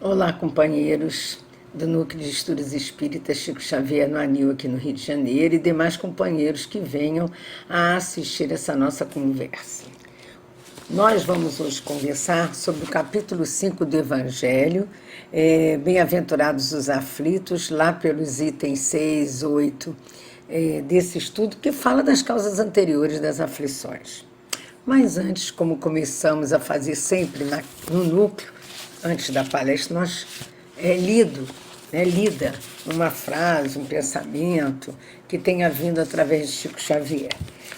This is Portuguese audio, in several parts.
Olá, companheiros do Núcleo de Estudos Espíritas Chico Xavier no Anil, aqui no Rio de Janeiro, e demais companheiros que venham a assistir essa nossa conversa. Nós vamos hoje conversar sobre o capítulo 5 do Evangelho, Bem-aventurados os aflitos, lá pelos itens 6, 8 desse estudo, que fala das causas anteriores das aflições. Mas antes, como começamos a fazer sempre no núcleo, antes da palestra, nós lida uma frase, um pensamento que tenha vindo através de Chico Xavier.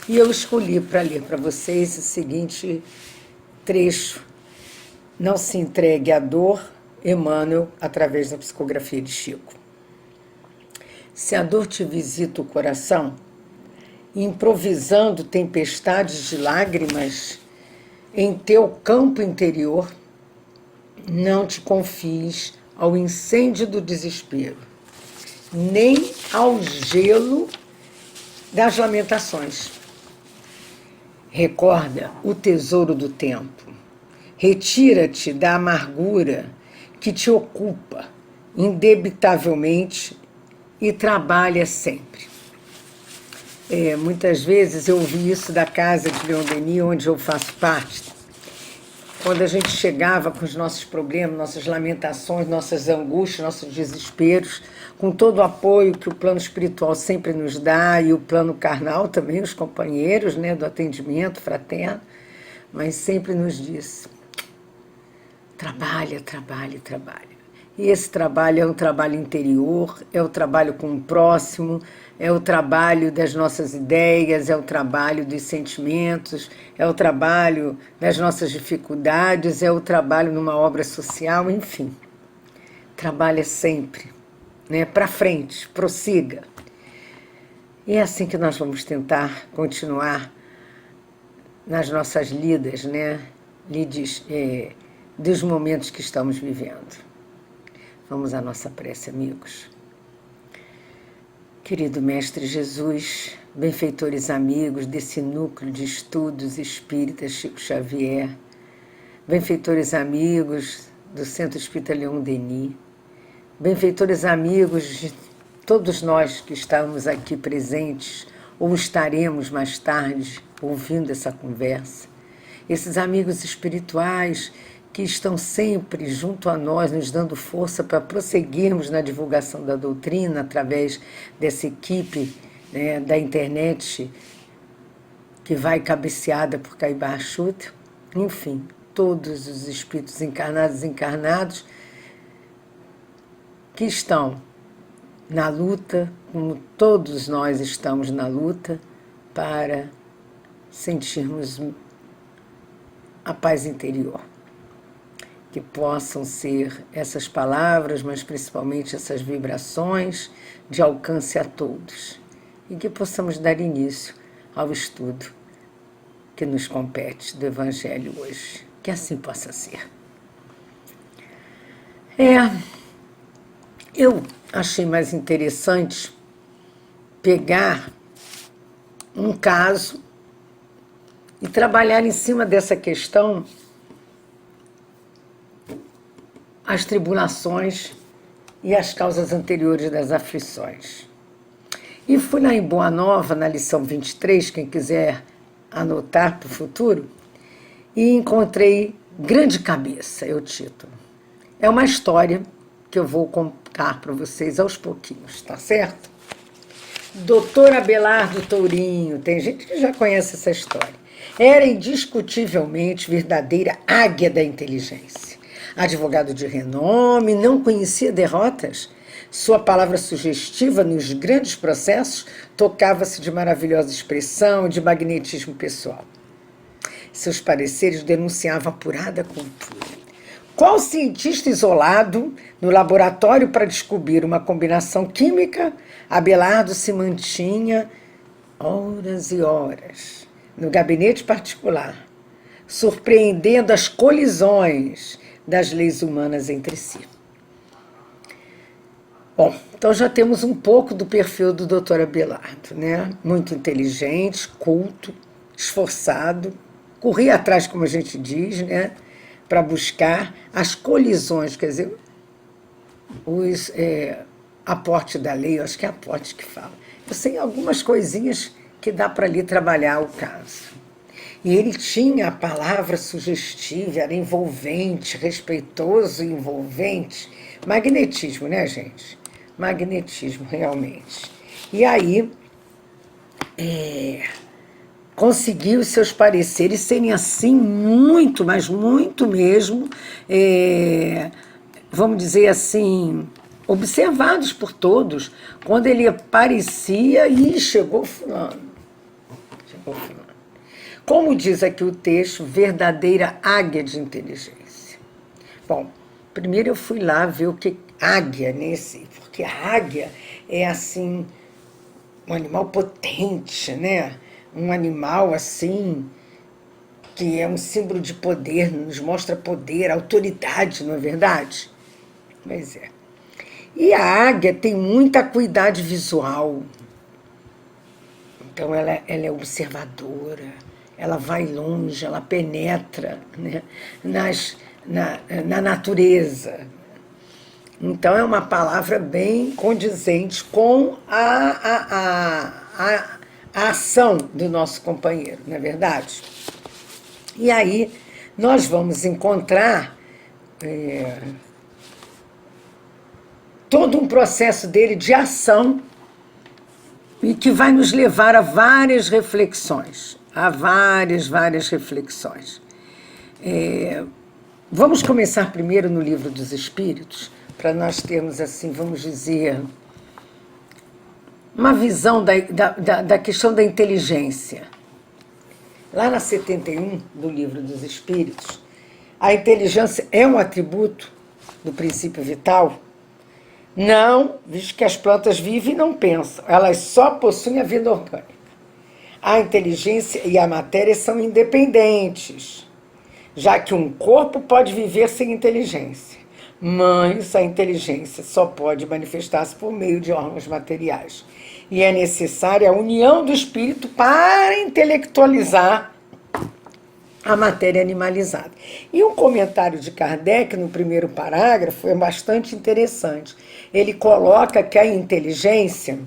E eu escolhi para ler para vocês o seguinte trecho: não se entregue à dor, Emmanuel, através da psicografia de Chico. Se a dor te visita o coração, improvisando tempestades de lágrimas em teu campo interior, não te confies ao incêndio do desespero, nem ao gelo das lamentações. Recorda o tesouro do tempo. Retira-te da amargura que te ocupa indebitavelmente e trabalha sempre. Muitas vezes eu ouvi isso da casa de Leon Denis, onde eu faço parte. Quando a gente chegava com os nossos problemas, nossas lamentações, nossas angústias, nossos desesperos, com todo o apoio que o plano espiritual sempre nos dá, e o plano carnal também, os companheiros, do atendimento fraterno, mas sempre nos disse: trabalha, trabalha, trabalha. E esse trabalho é um trabalho interior, é o trabalho com o próximo, é o trabalho das nossas ideias, é o trabalho dos sentimentos, é o trabalho das nossas dificuldades, é o trabalho numa obra social, enfim. Trabalha sempre, para frente, prossiga. E é assim que nós vamos tentar continuar nas nossas lides dos momentos que estamos vivendo. Vamos à nossa prece, amigos. Querido Mestre Jesus, benfeitores amigos desse núcleo de estudos espíritas Chico Xavier, benfeitores amigos do Centro Espírita Leon Denis, benfeitores amigos de todos nós que estamos aqui presentes ou estaremos mais tarde ouvindo essa conversa, esses amigos espirituais que estão sempre junto a nós, nos dando força para prosseguirmos na divulgação da doutrina através dessa equipe da internet que vai cabeceada por Caibar Achuta. Enfim, todos os espíritos encarnados e desencarnados que estão na luta, como todos nós estamos na luta, para sentirmos a paz interior. Que possam ser essas palavras, mas principalmente essas vibrações, de alcance a todos. E que possamos dar início ao estudo que nos compete do Evangelho hoje. Que assim possa ser. Eu achei mais interessante pegar um caso e trabalhar em cima dessa questão as tribulações e as causas anteriores das aflições. E fui lá em Boa Nova, na lição 23, quem quiser anotar para o futuro, e encontrei Grande Cabeça, é o título. É uma história que eu vou contar para vocês aos pouquinhos, tá certo? Doutor Abelardo Tourinho, tem gente que já conhece essa história. Era indiscutivelmente verdadeira águia da inteligência. Advogado de renome, não conhecia derrotas. Sua palavra sugestiva nos grandes processos tocava-se de maravilhosa expressão e de magnetismo pessoal. Seus pareceres denunciavam apurada cultura. Qual cientista isolado no laboratório para descobrir uma combinação química, Abelardo se mantinha horas e horas no gabinete particular, surpreendendo as colisões das leis humanas entre si. Bom, então já temos um pouco do perfil do Dr. Abelardo, Muito inteligente, culto, esforçado, corria atrás, como a gente diz, para buscar as colisões, quer dizer, aporte da lei, eu acho que é aporte que fala. Eu sei algumas coisinhas que dá para ali trabalhar o caso. E ele tinha a palavra sugestiva, era envolvente, respeitoso e envolvente. Magnetismo, né, gente? Magnetismo, realmente. E aí, conseguiu seus pareceres serem assim muito, mas muito mesmo, vamos dizer assim, observados por todos. Quando ele aparecia, e chegou fulano. Chegou fulano. Como diz aqui o texto, verdadeira águia de inteligência. Bom, primeiro eu fui lá ver o que águia nesse, porque a águia é assim, um animal potente, né? Um animal assim, que é um símbolo de poder, nos mostra poder, autoridade, não é verdade? Pois é. E a águia tem muita acuidade visual. Então ela é observadora, ela vai longe, ela penetra, né, na natureza. Então é uma palavra bem condizente com a ação do nosso companheiro, não é verdade? E aí nós vamos encontrar todo um processo dele de ação e que vai nos levar a várias reflexões, várias reflexões. Vamos começar primeiro no Livro dos Espíritos, para nós termos, assim, vamos dizer, uma visão da questão da inteligência. Lá na 71 do Livro dos Espíritos, a inteligência é um atributo do princípio vital? Não, visto que as plantas vivem e não pensam, elas só possuem a vida orgânica. A inteligência e a matéria são independentes, já que um corpo pode viver sem inteligência, mas a inteligência só pode manifestar-se por meio de órgãos materiais. E é necessária a união do espírito para intelectualizar a matéria animalizada. E um comentário de Kardec no primeiro parágrafo é bastante interessante. Ele coloca que a inteligência,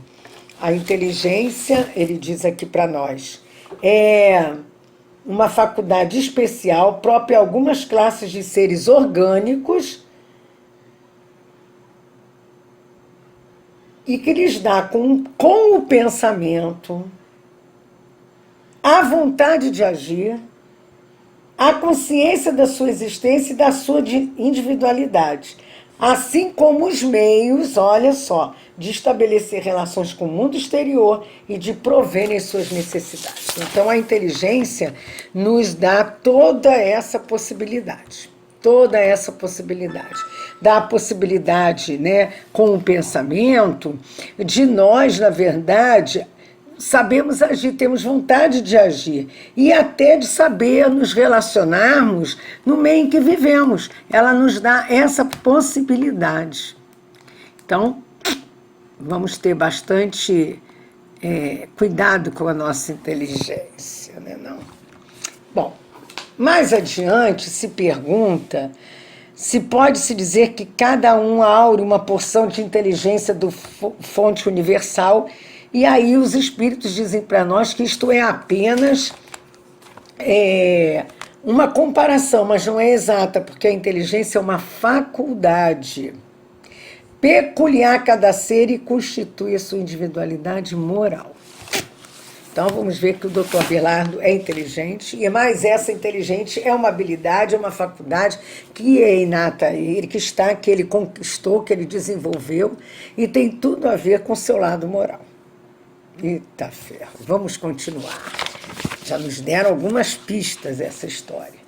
ele diz aqui para nós, é uma faculdade especial própria a algumas classes de seres orgânicos e que lhes dá com o pensamento a vontade de agir, a consciência da sua existência e da sua individualidade, assim como os meios, olha só, de estabelecer relações com o mundo exterior e de prover as suas necessidades. Então, a inteligência nos dá toda essa possibilidade. Dá a possibilidade, né, com o pensamento, de nós, na verdade, sabemos agir, temos vontade de agir e até de saber nos relacionarmos no meio em que vivemos. Ela nos dá essa possibilidade. Então, vamos ter bastante cuidado com a nossa inteligência, né, não? Bom, mais adiante se pergunta se pode-se dizer que cada um aure uma porção de inteligência do fonte universal. E aí os espíritos dizem para nós que isto é apenas uma comparação, mas não é exata, porque a inteligência é uma faculdade peculiar a cada ser e constitui a sua individualidade moral. Então vamos ver que o Dr. Abelardo é inteligente, e mais essa inteligente é uma habilidade, é uma faculdade que é inata a ele, que ele conquistou, que ele desenvolveu, e tem tudo a ver com o seu lado moral. Eita ferro, vamos continuar. Já nos deram algumas pistas essa história.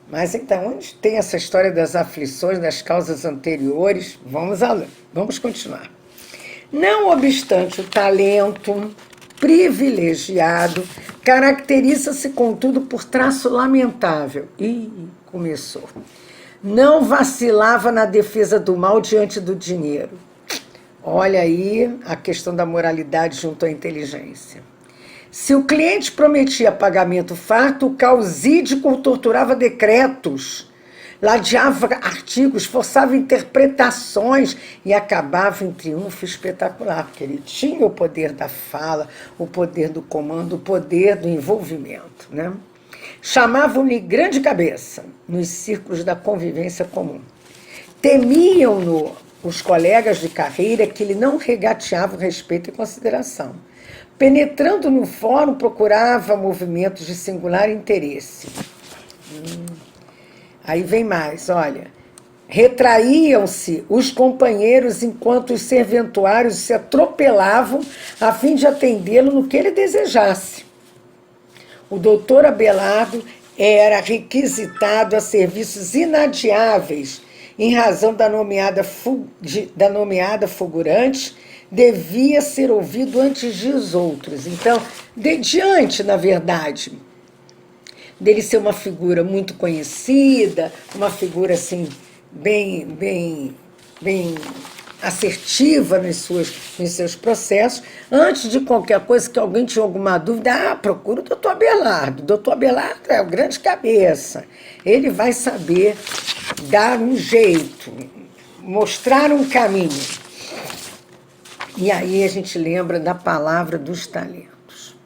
Mas então, onde tem essa história das aflições, das causas anteriores? Vamos continuar. Não obstante o talento privilegiado, caracteriza-se, contudo, por traço lamentável. Começou. Não vacilava na defesa do mal diante do dinheiro. Olha aí a questão da moralidade junto à inteligência. Se o cliente prometia pagamento farto, o causídico torturava decretos ladeava artigos, forçava interpretações e acabava em triunfo espetacular, porque ele tinha o poder da fala, o poder do comando, o poder do envolvimento, né? Chamavam-lhe grande cabeça nos círculos da convivência comum. Temiam-no os colegas de carreira que ele não regateava o respeito e consideração. Penetrando no fórum, procurava movimentos de singular interesse. Aí vem mais, olha. Retraíam-se os companheiros enquanto os serventuários se atropelavam a fim de atendê-lo no que ele desejasse. O doutor Abelardo era requisitado a serviços inadiáveis em razão da nomeada fulgurante, devia ser ouvido antes dos outros. Então, diante, na verdade, dele ser uma figura muito conhecida, uma figura assim bem assertiva nos seus processos, antes de qualquer coisa que alguém tinha alguma dúvida, procura o doutor Abelardo. O doutor Abelardo é o grande cabeça. Ele vai saber dar um jeito, mostrar um caminho. E aí a gente lembra da palavra dos talentos.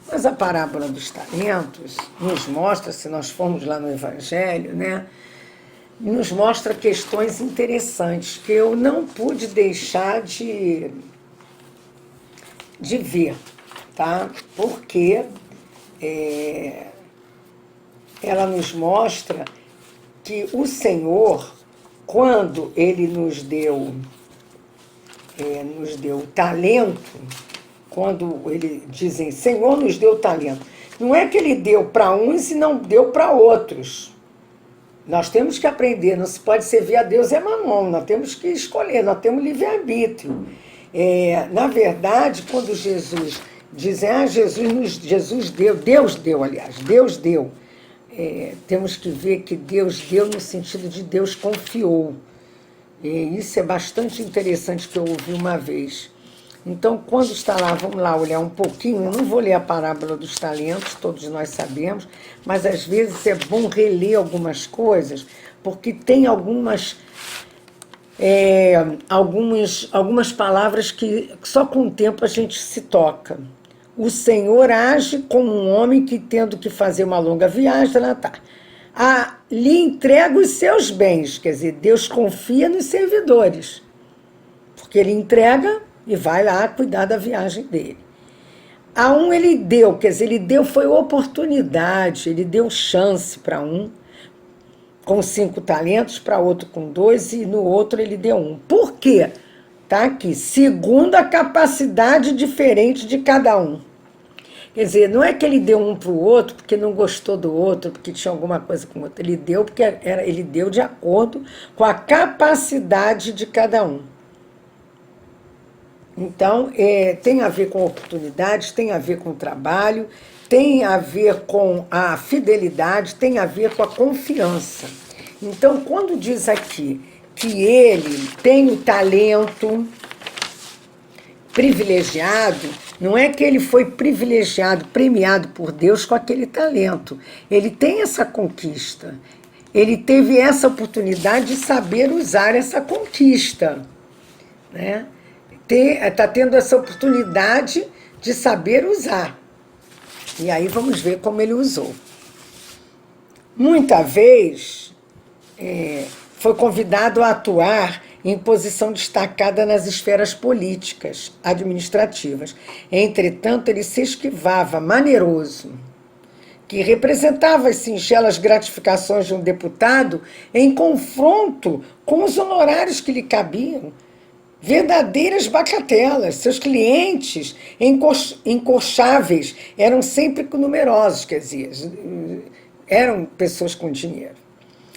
Mas a parábola dos talentos nos mostra, se nós formos lá no Evangelho, né, nos mostra questões interessantes que eu não pude deixar de ver, tá? Porque ela nos mostra que o Senhor, quando Ele nos deu talento, quando ele dizem, Senhor nos deu talento, não é que ele deu para uns e não deu para outros. Nós temos que aprender, não se pode servir a Deus e a mamão, nós temos que escolher, nós temos livre-arbítrio. Na verdade, quando Jesus dizem, Jesus deu, Deus deu. Temos que ver que Deus deu no sentido de Deus confiou. Isso é bastante interessante que eu ouvi uma vez. Então, quando está lá, vamos lá olhar um pouquinho, eu não vou ler a parábola dos talentos, todos nós sabemos, mas às vezes é bom reler algumas coisas, porque tem algumas palavras que só com o tempo a gente se toca. O Senhor age como um homem que, tendo que fazer uma longa viagem, lhe entrega os seus bens, quer dizer, Deus confia nos servidores, porque ele entrega e vai lá cuidar da viagem dele. A um ele deu, quer dizer, ele deu foi oportunidade, ele deu chance para um com 5 talentos, para outro com 2 e no outro ele deu 1. Por quê? Está aqui, segundo a capacidade diferente de cada um. Quer dizer, não é que ele deu um para o outro porque não gostou do outro, porque tinha alguma coisa com o outro. Ele deu porque ele deu de acordo com a capacidade de cada um. Então, tem a ver com oportunidades, tem a ver com trabalho, tem a ver com a fidelidade, tem a ver com a confiança. Então, quando diz aqui que ele tem o talento privilegiado, não é que ele foi privilegiado, premiado por Deus com aquele talento. Ele tem essa conquista. Ele teve essa oportunidade de saber usar essa conquista, né? Está tendo essa oportunidade de saber usar. E aí vamos ver como ele usou. Muita vez foi convidado a atuar em posição destacada nas esferas políticas, administrativas. Entretanto, ele se esquivava, maneiroso, que representava as singelas gratificações de um deputado em confronto com os honorários que lhe cabiam. Verdadeiras bacatelas. Seus clientes encoxáveis eram sempre numerosos, quer dizer, eram pessoas com dinheiro.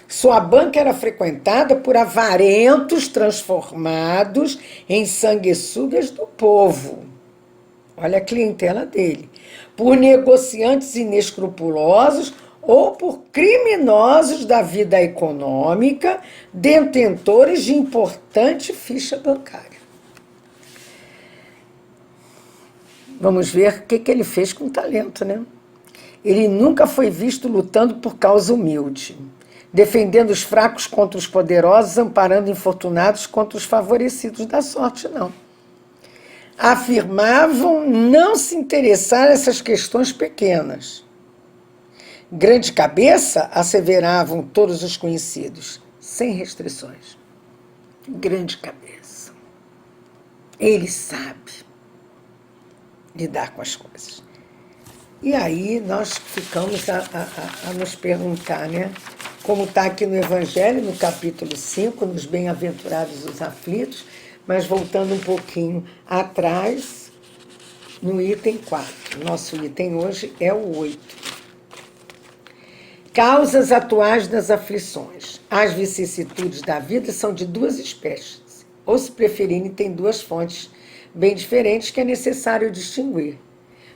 Sua banca era frequentada por avarentos transformados em sanguessugas do povo. Olha a clientela dele. Por negociantes inescrupulosos ou por criminosos da vida econômica, detentores de importante ficha bancária. Vamos ver o que ele fez com talento, né? Ele nunca foi visto lutando por causa humilde. defendendo os fracos contra os poderosos, amparando infortunados contra os favorecidos da sorte, não. Afirmavam não se interessar nessas questões pequenas. Grande cabeça, asseveravam todos os conhecidos, sem restrições. Grande cabeça. Ele sabe lidar com as coisas. E aí nós ficamos a nos perguntar, né? Como está aqui no Evangelho, no capítulo 5, nos bem-aventurados os aflitos, mas voltando um pouquinho atrás, no item 4. Nosso item hoje é o 8. Causas atuais das aflições. As vicissitudes da vida são de duas espécies, ou se preferirem, tem duas fontes bem diferentes que é necessário distinguir,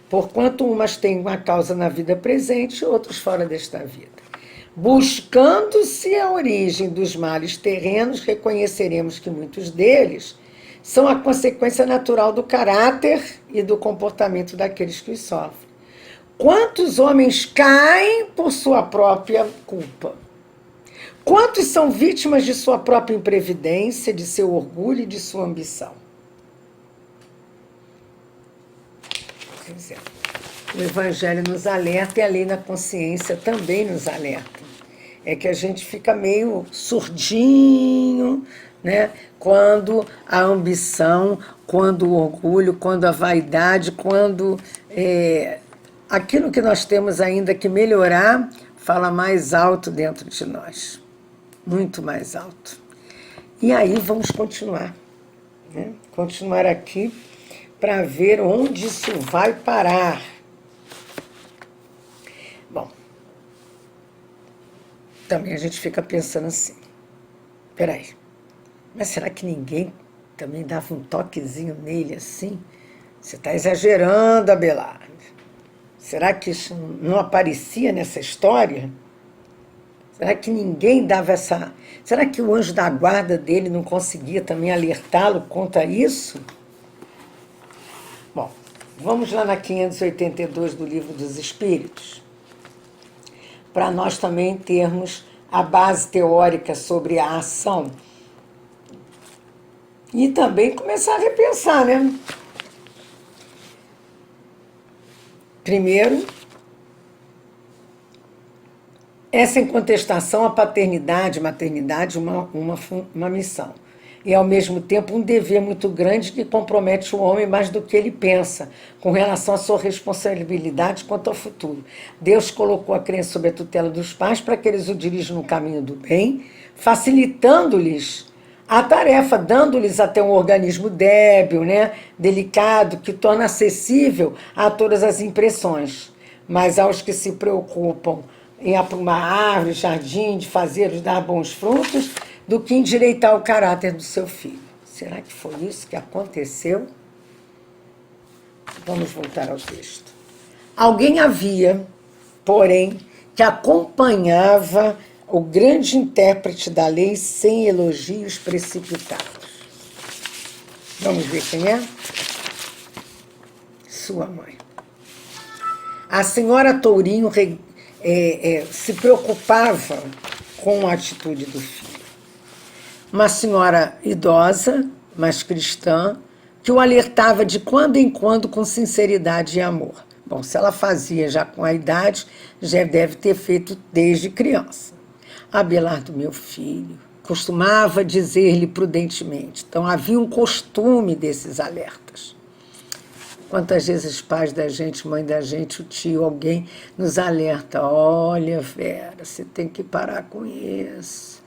porquanto umas têm uma causa na vida presente, outros fora desta vida. Buscando-se a origem dos males terrenos, reconheceremos que muitos deles são a consequência natural do caráter e do comportamento daqueles que os sofrem. Quantos homens caem por sua própria culpa? Quantos são vítimas de sua própria imprevidência, de seu orgulho e de sua ambição? Quer dizer, o Evangelho nos alerta e a lei na consciência também nos alerta. É que a gente fica meio surdinho, né? Quando a ambição, quando o orgulho, quando a vaidade, quando aquilo que nós temos ainda que melhorar fala mais alto dentro de nós. Muito mais alto. E aí vamos continuar. Né? Continuar aqui para ver onde isso vai parar. Bom, também a gente fica pensando assim, peraí, mas será que ninguém também dava um toquezinho nele assim? Você está exagerando, Abelardo. Será que isso não aparecia nessa história? Será que ninguém dava essa... Será que o anjo da guarda dele não conseguia também alertá-lo contra isso? Bom, vamos lá na 582 do Livro dos Espíritos, para nós também termos a base teórica sobre a ação e também começar a repensar, né? Primeiro, é sem contestação a paternidade e maternidade uma missão. E, ao mesmo tempo, um dever muito grande que compromete o homem mais do que ele pensa, com relação à sua responsabilidade quanto ao futuro. Deus colocou a criança sob a tutela dos pais para que eles o dirijam no caminho do bem, facilitando-lhes a tarefa, dando-lhes até um organismo débil, né, delicado, que torna acessível a todas as impressões. Mas aos que se preocupam em aprumar árvores, jardim, de fazê-los dar bons frutos, do que endireitar o caráter do seu filho. Será que foi isso que aconteceu? Vamos voltar ao texto. Alguém havia, porém, que acompanhava o grande intérprete da lei sem elogios precipitados. Vamos ver quem é? Sua mãe. A senhora Tourinho se preocupava com a atitude do filho. Uma senhora idosa, mas cristã, que o alertava de quando em quando com sinceridade e amor. Bom, se ela fazia já com a idade, já deve ter feito desde criança. Abelardo, meu filho, costumava dizer-lhe prudentemente. Então, havia um costume desses alertas. Quantas vezes pais da gente, mãe da gente, o tio, alguém nos alerta. Olha, Vera, você tem que parar com isso.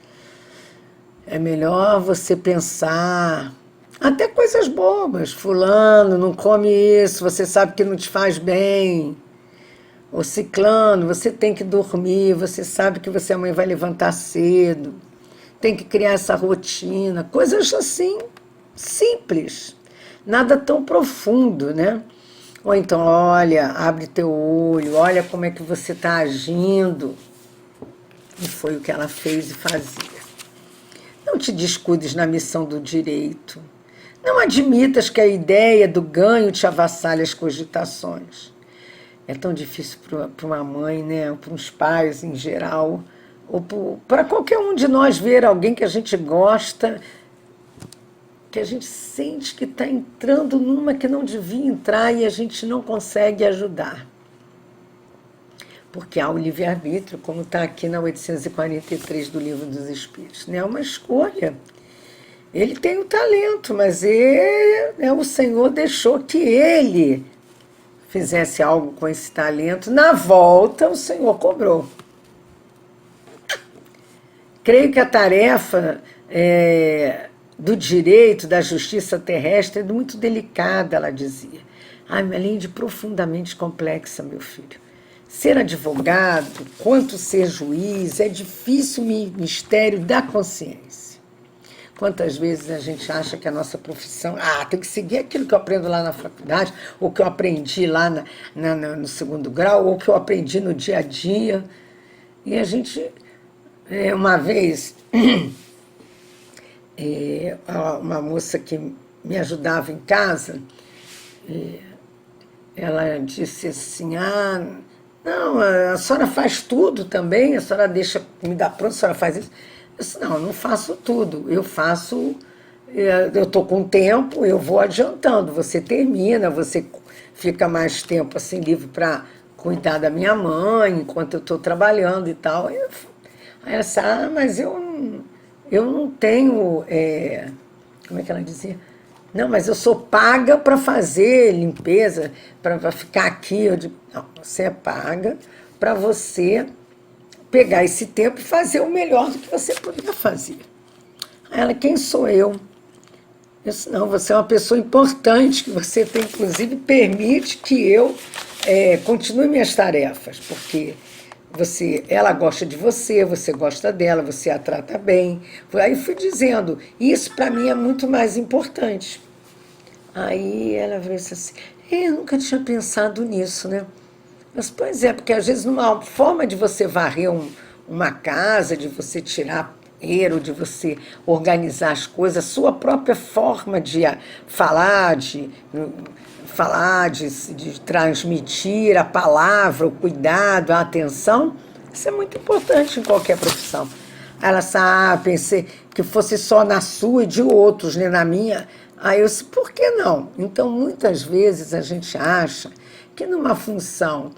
É melhor você pensar, até coisas bobas. Fulano, não come isso, você sabe que não te faz bem. Ou ciclano, você tem que dormir, você sabe que você amanhã vai levantar cedo. Tem que criar essa rotina. Coisas assim, simples. Nada tão profundo, né? Ou então, olha, abre teu olho, olha como é que você está agindo. E foi o que ela fez e fazia. Não te descuides na missão do direito. Não admitas que a ideia do ganho te avassalhe as cogitações. É tão difícil para uma mãe, né? Para uns pais em geral, ou para qualquer um de nós ver alguém que a gente gosta, que a gente sente que está entrando numa que não devia entrar e a gente não consegue ajudar. Porque há o livre-arbítrio, como está aqui na 843 do Livro dos Espíritos. Né? É uma escolha. Ele tem o talento, mas o Senhor deixou que ele fizesse algo com esse talento. Na volta, o Senhor cobrou. Creio que a tarefa do direito, da justiça terrestre é muito delicada, ela dizia. Além de profundamente complexa, meu filho. Ser advogado, quanto ser juiz, é difícil mistério da consciência. Quantas vezes a gente acha que a nossa profissão... tem que seguir aquilo que eu aprendo lá na faculdade, ou que eu aprendi lá no segundo grau, ou que eu aprendi no dia a dia. E a gente... uma vez, uma moça que me ajudava em casa, ela disse assim, não, a senhora faz tudo também, a senhora deixa me dar pronto, a senhora faz isso. Eu disse, não, eu não faço tudo, eu estou com tempo, eu vou adiantando, você termina, você fica mais tempo assim livre para cuidar da minha mãe, enquanto eu estou trabalhando e tal. Aí ela disse, mas eu não tenho, como é que ela dizia? Não, mas eu sou paga para fazer limpeza, para ficar aqui. Eu digo, não, você é paga para você pegar esse tempo e fazer o melhor do que você poderia fazer. Aí ela, quem sou eu? Eu disse, não, você é uma pessoa importante, que você tem, inclusive, permite que eu continue minhas tarefas, porque ela gosta de você, você gosta dela, você a trata bem. Aí fui dizendo, isso para mim é muito mais importante. Aí ela veio assim, eu nunca tinha pensado nisso, né? Mas, pois é, porque às vezes numa forma de você varrer uma casa, de você tirar poeira, de você organizar as coisas, a sua própria forma de falar, de transmitir a palavra, o cuidado, a atenção, isso é muito importante em qualquer profissão. Ela pensei que fosse só na sua e de outros, né, na minha. Aí eu disse, por que não? Então, muitas vezes a gente acha que numa função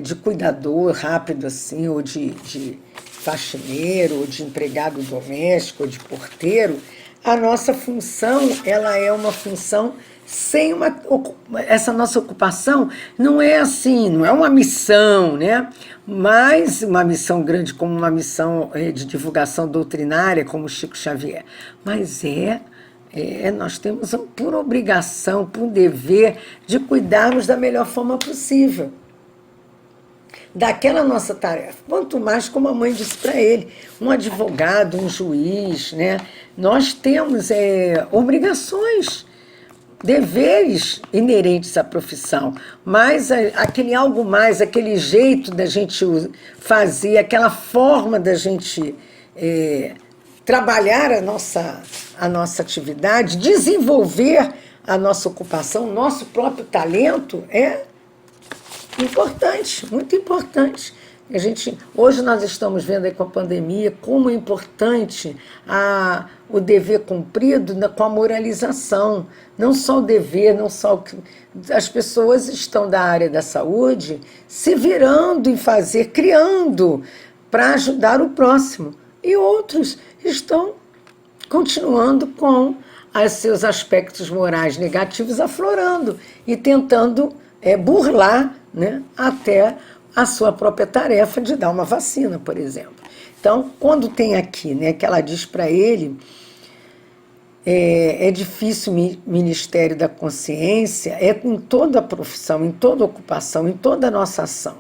de cuidador rápido assim, ou de faxineiro, ou de empregado doméstico, ou de porteiro, a nossa função, ela é uma função sem essa nossa ocupação não é assim, não é uma missão, né? Mas uma missão grande como uma missão de divulgação doutrinária, como Chico Xavier, mas nós temos por obrigação, por dever de cuidarmos da melhor forma possível daquela nossa tarefa. Quanto mais, como a mãe disse para ele, um advogado, um juiz, né? Nós temos obrigações, deveres inerentes à profissão, mas aquele algo mais, aquele jeito da gente fazer, aquela forma da gente trabalhar a nossa atividade, desenvolver a nossa ocupação, o nosso próprio talento é importante, muito importante. Hoje nós estamos vendo aí com a pandemia como é importante o dever cumprido com a moralização. Não só o dever, não só as pessoas estão da área da saúde se virando em fazer, criando para ajudar o próximo. E outros estão continuando com os seus aspectos morais negativos aflorando e tentando burlar, né, até a sua própria tarefa de dar uma vacina, por exemplo. Então, quando tem aqui, né, que ela diz para ele, é difícil o ministério da consciência, em toda a profissão, em toda a ocupação, em toda a nossa ação.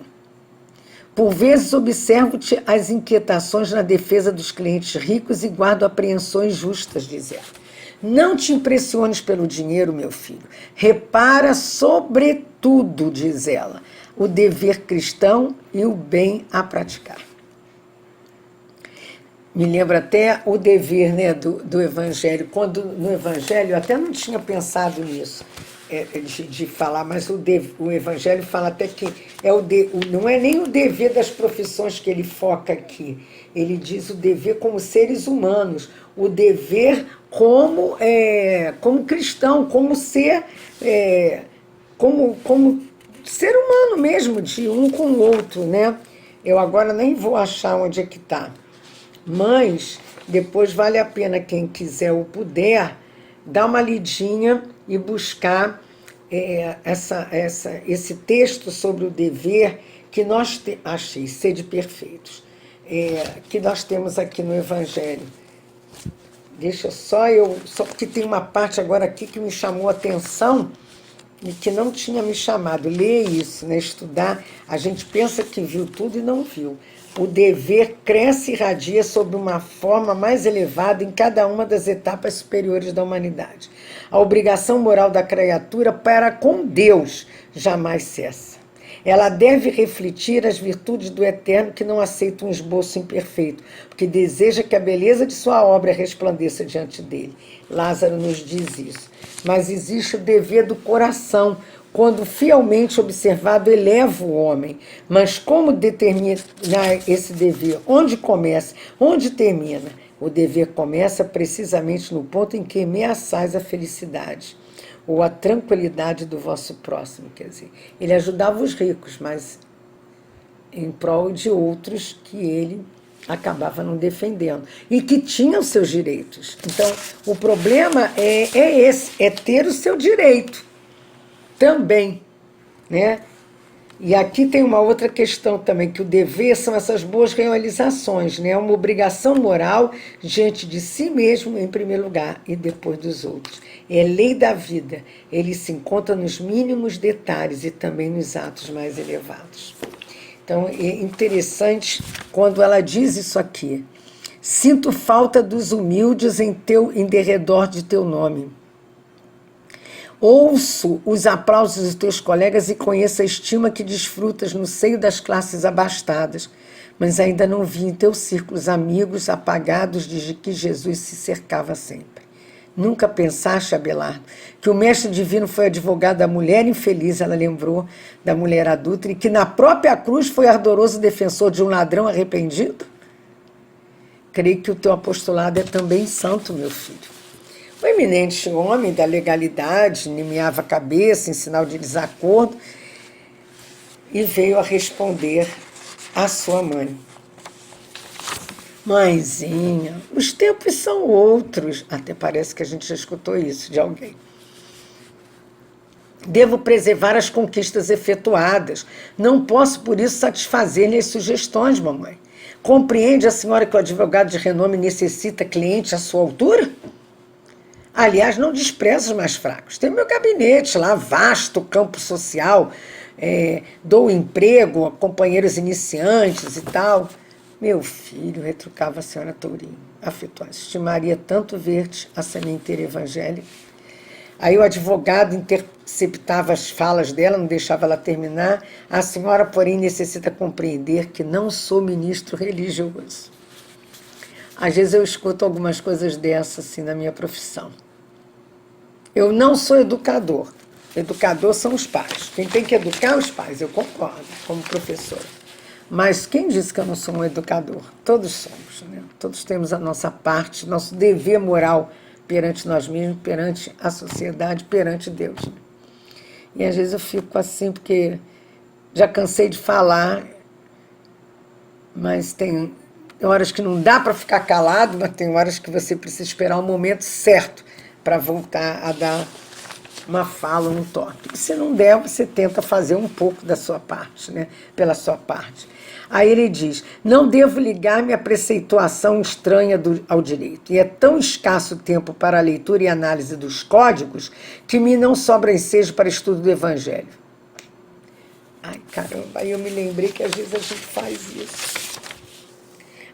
Por vezes observo-te as inquietações na defesa dos clientes ricos e guardo apreensões justas, diz ela. Não te impressiones pelo dinheiro, meu filho. Repara sobretudo, diz ela, o dever cristão e o bem a praticar. Me lembra até o dever, né, do Evangelho. Quando no Evangelho, eu até não tinha pensado nisso, de falar, mas o Evangelho fala até que não é nem o dever das profissões que ele foca aqui. Ele diz o dever como seres humanos, o dever como cristão, como ser, como ser humano mesmo, de um com o outro, né? Eu agora nem vou achar onde é que está, mas depois vale a pena, quem quiser ou puder, dar uma lidinha e buscar esse texto sobre o dever que nós achei, sede perfeitos, que nós temos aqui no Evangelho. Deixa só porque tem uma parte agora aqui que me chamou a atenção e que não tinha me chamado. Ler isso, né? Estudar, a gente pensa que viu tudo e não viu. O dever cresce e irradia sob uma forma mais elevada em cada uma das etapas superiores da humanidade. A obrigação moral da criatura para com Deus jamais cessa. Ela deve refletir as virtudes do Eterno, que não aceita um esboço imperfeito, porque deseja que a beleza de sua obra resplandeça diante dele. Lázaro nos diz isso. Mas existe o dever do coração, quando fielmente observado, eleva o homem. Mas como determinar esse dever? Onde começa? Onde termina? O dever começa precisamente no ponto em que ameaçais a felicidade ou a tranquilidade do vosso próximo. Quer dizer, ele ajudava os ricos, mas em prol de outros que ele acabava não defendendo e que tinham seus direitos. Então, o problema é esse, é ter o seu direito também, né? E aqui tem uma outra questão também, que o dever são essas boas realizações, né? Uma obrigação moral diante de si mesmo, em primeiro lugar, e depois dos outros. É lei da vida, ele se encontra nos mínimos detalhes e também nos atos mais elevados. Então, é interessante quando ela diz isso aqui. Sinto falta dos humildes em derredor de teu nome. Ouço os aplausos dos teus colegas e conheço a estima que desfrutas no seio das classes abastadas, mas ainda não vi em teus círculos amigos apagados de que Jesus se cercava sempre. Nunca pensaste, Abelardo, que o mestre divino foi advogado da mulher infeliz, ela lembrou, da mulher adúltera, e que na própria cruz foi ardoroso defensor de um ladrão arrependido? Creio que o teu apostolado é também santo, meu filho. O eminente homem da legalidade meneava a cabeça em sinal de desacordo e veio a responder à sua mãe. Mãezinha, os tempos são outros. Até parece que a gente já escutou isso de alguém. Devo preservar as conquistas efetuadas. Não posso, por isso, satisfazer-lhe as sugestões, mamãe. Compreende a senhora que o advogado de renome necessita cliente à sua altura? Aliás, não despreza os mais fracos. Tem meu gabinete lá, vasto campo social, dou emprego a companheiros iniciantes e tal. Meu filho, retrucava a senhora Tourinho, afetuosa, estimaria tanto ver-te a sementeira evangélica. Aí o advogado interceptava as falas dela, não deixava ela terminar. A senhora, porém, necessita compreender que não sou ministro religioso. Às vezes eu escuto algumas coisas dessas assim na minha profissão. Eu não sou educador. Educador são os pais. Quem tem que educar é os pais, eu concordo, como professora. Mas quem disse que eu não sou um educador? Todos somos, né? Todos temos a nossa parte, nosso dever moral perante nós mesmos, perante a sociedade, perante Deus. E às vezes eu fico assim, porque já cansei de falar, mas tem horas que não dá para ficar calado, mas tem horas que você precisa esperar o momento certo para voltar a dar uma fala, um toque. E se não der, você tenta fazer um pouco da sua parte, né? Pela sua parte. Aí ele diz, não devo ligar-me à preceituação estranha ao direito. E é tão escasso o tempo para a leitura e análise dos códigos que me não sobra ensejo para estudo do Evangelho. Ai, caramba, aí eu me lembrei que às vezes a gente faz isso.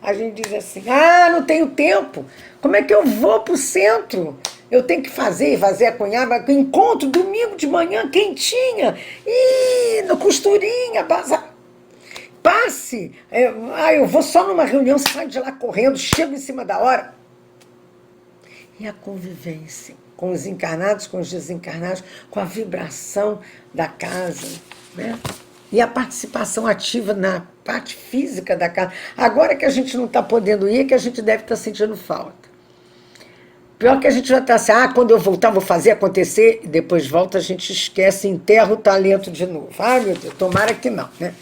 A gente diz assim, não tenho tempo. Como é que eu vou para o centro? Eu tenho que fazer a cunhada, encontro domingo de manhã, quentinha, no costurinha, passe. Eu vou só numa reunião, saio de lá correndo, chego em cima da hora. E a convivência com os encarnados, com os desencarnados, com a vibração da casa, né? E a participação ativa na parte física da casa. Agora que a gente não está podendo ir, é que a gente deve estar sentindo falta. Pior que a gente já está assim, quando eu voltar vou fazer acontecer, e depois volta, a gente esquece, enterra o talento de novo. Meu Deus, tomara que não, né?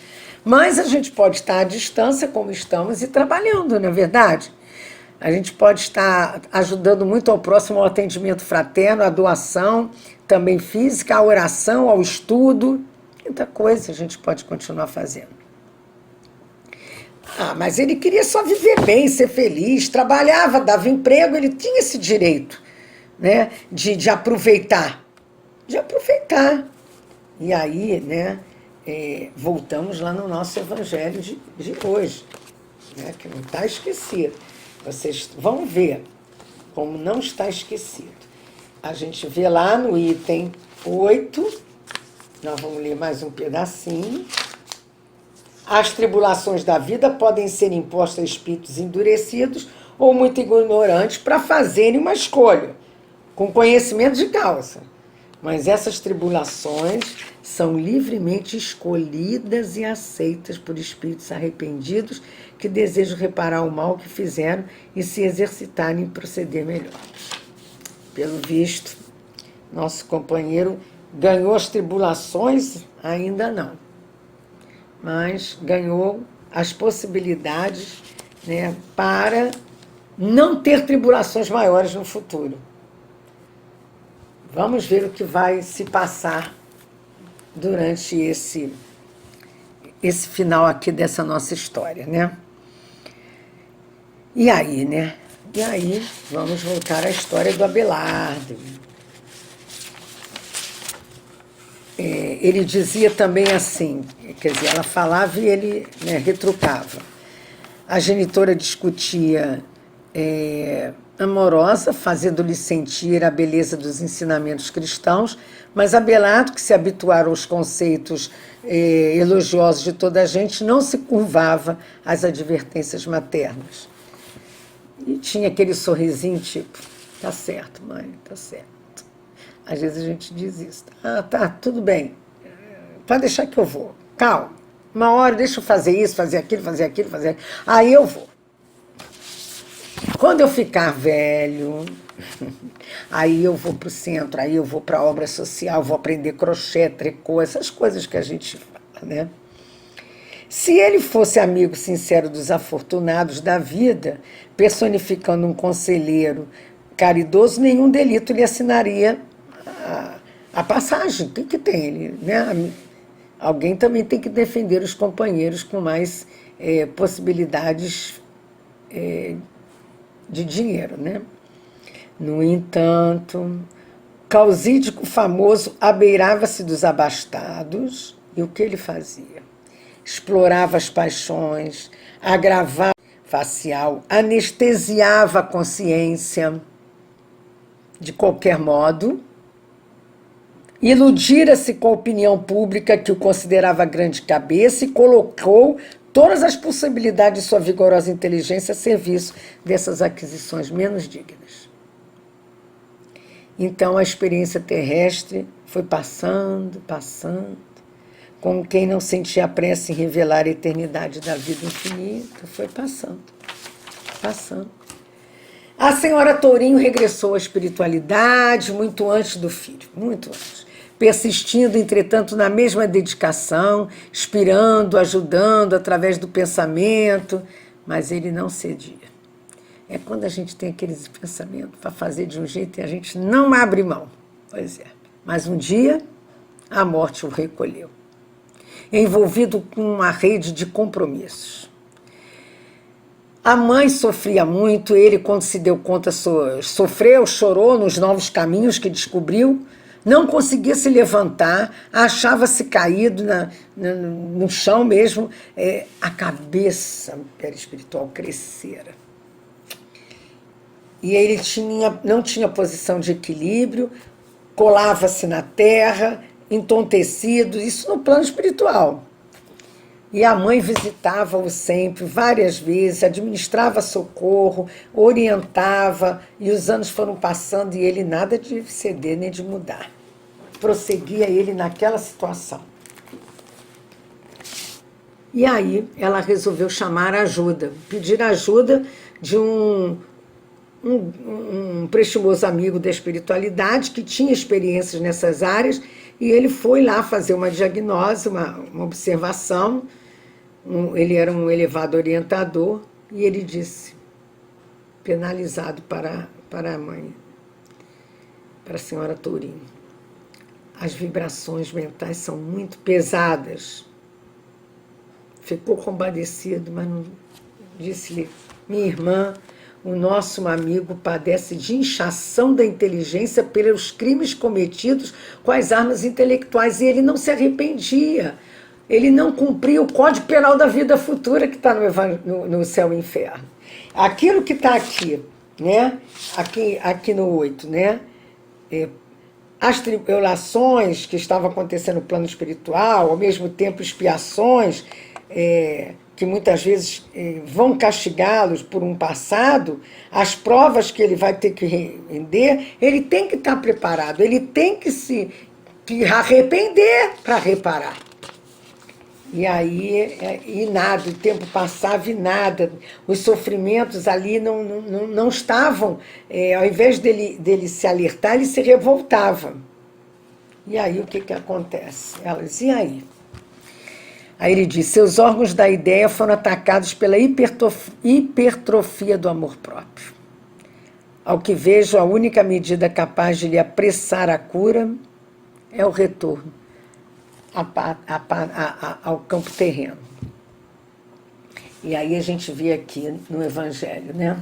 Mas a gente pode estar à distância, como estamos, e trabalhando, não é verdade? A gente pode estar ajudando muito ao próximo, ao atendimento fraterno, à doação, também física, à oração, ao estudo. Muita coisa a gente pode continuar fazendo. Mas ele queria só viver bem, ser feliz, trabalhava, dava emprego, ele tinha esse direito, né, de aproveitar. De aproveitar. E aí, né, voltamos lá no nosso evangelho de hoje, né, que não está esquecido. Vocês vão ver como não está esquecido. A gente vê lá no item 8, nós vamos ler mais um pedacinho. As tribulações da vida podem ser impostas a espíritos endurecidos ou muito ignorantes para fazerem uma escolha, com conhecimento de causa. Mas essas tribulações são livremente escolhidas e aceitas por espíritos arrependidos que desejam reparar o mal que fizeram e se exercitarem em proceder melhor. Pelo visto, nosso companheiro ganhou as tribulações? Ainda não. Mas ganhou as possibilidades, né, para não ter tribulações maiores no futuro. Vamos ver o que vai se passar durante esse final aqui dessa nossa história, né? E aí, né? E aí, vamos voltar à história do Abelardo. Ele dizia também assim, quer dizer, ela falava e ele, né, retrucava. A genitora discutia amorosa, fazendo-lhe sentir a beleza dos ensinamentos cristãos, mas Abelardo, que se habituara aos conceitos elogiosos de toda a gente, não se curvava às advertências maternas. E tinha aquele sorrisinho tipo, tá certo, mãe, tá certo. Às vezes a gente diz isso. Tá, tudo bem. Pode deixar que eu vou. Calma. Uma hora, deixa eu fazer isso, fazer aquilo, fazer aquilo, fazer aquilo. Aí eu vou. Quando eu ficar velho, aí eu vou para o centro, aí eu vou para a obra social, vou aprender crochê, tricô, essas coisas que a gente fala, né? Se ele fosse amigo sincero dos afortunados da vida, personificando um conselheiro caridoso, nenhum delito lhe assinaria a passagem. O que tem ele, né? Alguém também tem que defender os companheiros com mais possibilidades de dinheiro, né? No entanto, Causídico famoso abeirava-se dos abastados, e o que ele fazia? Explorava as paixões, agravava a facial, anestesiava a consciência de qualquer modo, iludira-se com a opinião pública que o considerava grande cabeça e colocou todas as possibilidades de sua vigorosa inteligência a serviço dessas aquisições menos dignas. Então a experiência terrestre foi passando, como quem não sentia pressa em revelar a eternidade da vida infinita, foi passando. A senhora Tourinho regressou à espiritualidade muito antes do filho, muito antes. Persistindo, entretanto, na mesma dedicação, inspirando, ajudando através do pensamento, mas ele não cedia. É quando a gente tem aqueles pensamentos para fazer de um jeito e a gente não abre mão. Pois é. Mas um dia, a morte o recolheu, envolvido com uma rede de compromissos. A mãe sofria muito, ele, quando se deu conta, sofreu, chorou nos novos caminhos que descobriu, não conseguia se levantar, achava-se caído no chão mesmo, a cabeça perispiritual crescera. E ele não tinha posição de equilíbrio, colava-se na terra, entontecido, isso no plano espiritual. E a mãe visitava-o sempre, várias vezes, administrava socorro, orientava, e os anos foram passando e ele nada de ceder nem de mudar. Prosseguia ele naquela situação. E aí ela resolveu chamar ajuda, pedir ajuda de um prestigioso amigo da espiritualidade que tinha experiências nessas áreas, e ele foi lá fazer uma diagnose, uma observação. Ele era um elevado orientador, e ele disse, penalizado para a mãe, para a senhora Tourinho: as vibrações mentais são muito pesadas. Ficou compadecido, mas não disse-lhe: minha irmã, o nosso amigo padece de inchação da inteligência pelos crimes cometidos com as armas intelectuais, e ele não se arrependia. Ele não cumpria o Código Penal da Vida Futura que está no Céu e Inferno. Aquilo que está aqui, né? Aqui no 8, né? As tribulações que estavam acontecendo no plano espiritual, ao mesmo tempo expiações, que muitas vezes vão castigá-los por um passado, as provas que ele vai ter que render, ele tem que estar preparado, ele tem que se arrepender para reparar. E aí, e nada, o tempo passava e nada, os sofrimentos ali não estavam, ao invés dele se alertar, ele se revoltava. E aí o que acontece? Ela diz: e aí? Aí ele diz: seus órgãos da ideia foram atacados pela hipertrofia do amor próprio. Ao que vejo, a única medida capaz de lhe apressar a cura é o retorno ao campo terreno. E aí a gente vê aqui no Evangelho, né?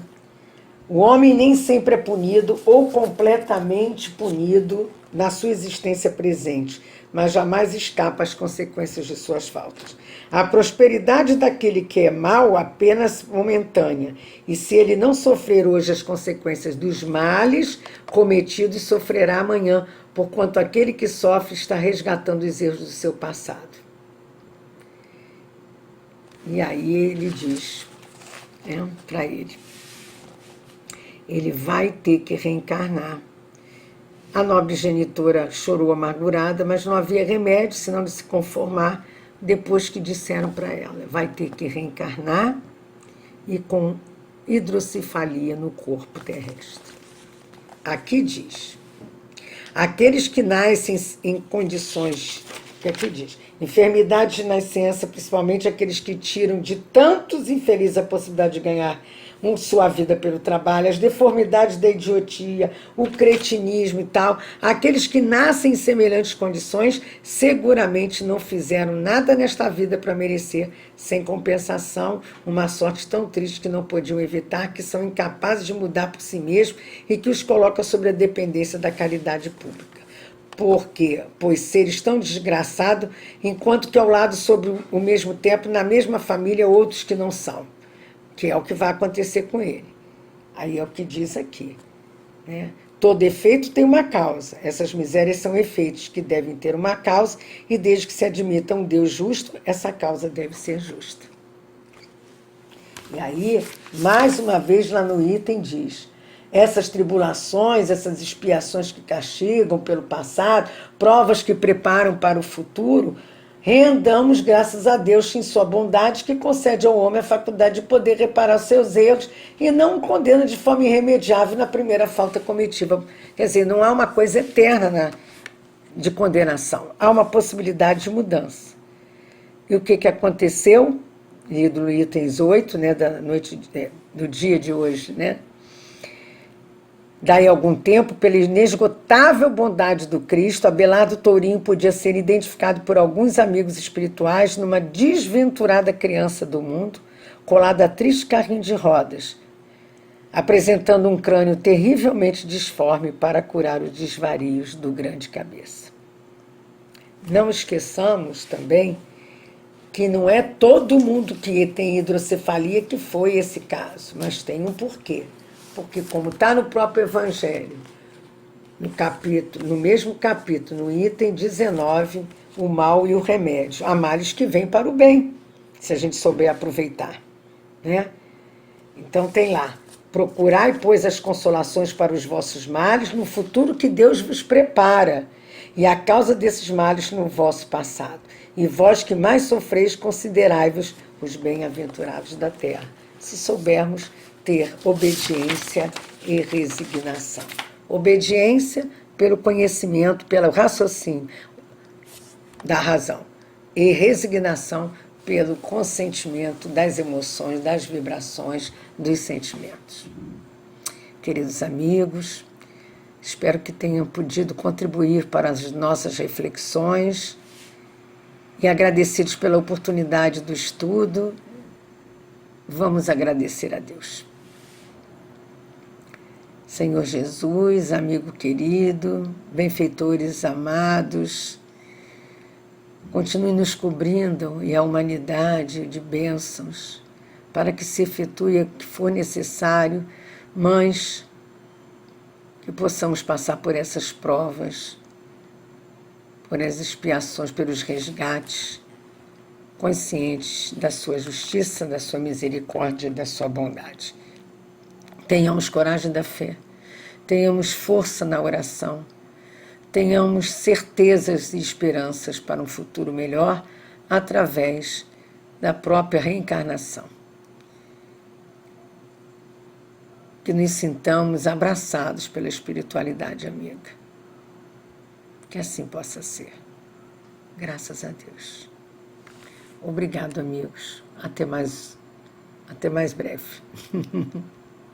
O homem nem sempre é punido ou completamente punido na sua existência presente, mas jamais escapa às consequências de suas faltas. A prosperidade daquele que é mau apenas momentânea, e se ele não sofrer hoje as consequências dos males cometidos, sofrerá amanhã, porquanto aquele que sofre está resgatando os erros do seu passado. E aí ele diz, para ele vai ter que reencarnar. A nobre genitora chorou amargurada, mas não havia remédio senão de se conformar depois que disseram para ela: vai ter que reencarnar e com hidrocefalia no corpo terrestre. Aqui diz: aqueles que nascem em condições, que aqui diz, enfermidade de nascença, principalmente aqueles que tiram de tantos infelizes a possibilidade de ganhar sua vida pelo trabalho, as deformidades da idiotia, o cretinismo e tal, aqueles que nascem em semelhantes condições seguramente não fizeram nada nesta vida para merecer, sem compensação, uma sorte tão triste que não podiam evitar, que são incapazes de mudar por si mesmos e que os coloca sobre a dependência da caridade pública. Por quê? Pois seres tão desgraçados, enquanto que ao lado, sobre o mesmo tempo, na mesma família, outros que não são, que é o que vai acontecer com ele. Aí é o que diz aqui, né? Todo efeito tem uma causa. Essas misérias são efeitos que devem ter uma causa, e desde que se admita um Deus justo, essa causa deve ser justa. E aí, mais uma vez, lá no item diz: essas tribulações, essas expiações que castigam pelo passado, provas que preparam para o futuro, rendamos graças a Deus em sua bondade, que concede ao homem a faculdade de poder reparar os seus erros e não o condena de forma irremediável na primeira falta cometida. Quer dizer, não há uma coisa eterna de condenação, há uma possibilidade de mudança. E o que aconteceu? Lido no itens 8, né, da noite, do dia de hoje, né? Daí a algum tempo, pela inesgotável bondade do Cristo, Abelardo Tourinho podia ser identificado por alguns amigos espirituais numa desventurada criança do mundo, colada a triste carrinho de rodas, apresentando um crânio terrivelmente disforme para curar os desvarios do grande cabeça. Não esqueçamos também que não é todo mundo que tem hidrocefalia que foi esse caso, mas tem um porquê. Porque, como está no próprio Evangelho, no mesmo capítulo, no item 19, o mal e o remédio. Há males que vêm para o bem. se a gente souber aproveitar, né? Então tem lá, procurai, pois, as consolações para os vossos males no futuro que Deus vos prepara, e a causa desses males no vosso passado. E vós que mais sofreis, considerai-vos os bem-aventurados da terra, se soubermos ter obediência e resignação. Obediência pelo conhecimento, pelo raciocínio da razão, e resignação pelo consentimento das emoções, das vibrações, dos sentimentos. Queridos amigos, espero que tenham podido contribuir para as nossas reflexões e agradecidos pela oportunidade do estudo, vamos agradecer a Deus. Senhor Jesus, amigo querido, benfeitores amados, continue nos cobrindo e a humanidade de bênçãos, para que se efetue o que for necessário, mas que possamos passar por essas provas, por as expiações, pelos resgates, conscientes da sua justiça, da sua misericórdia e da sua bondade. Tenhamos coragem da fé, tenhamos força na oração, tenhamos certezas e esperanças para um futuro melhor através da própria reencarnação. Que nos sintamos abraçados pela espiritualidade amiga. Que assim possa ser. Graças a Deus. Obrigado, amigos. Até mais breve.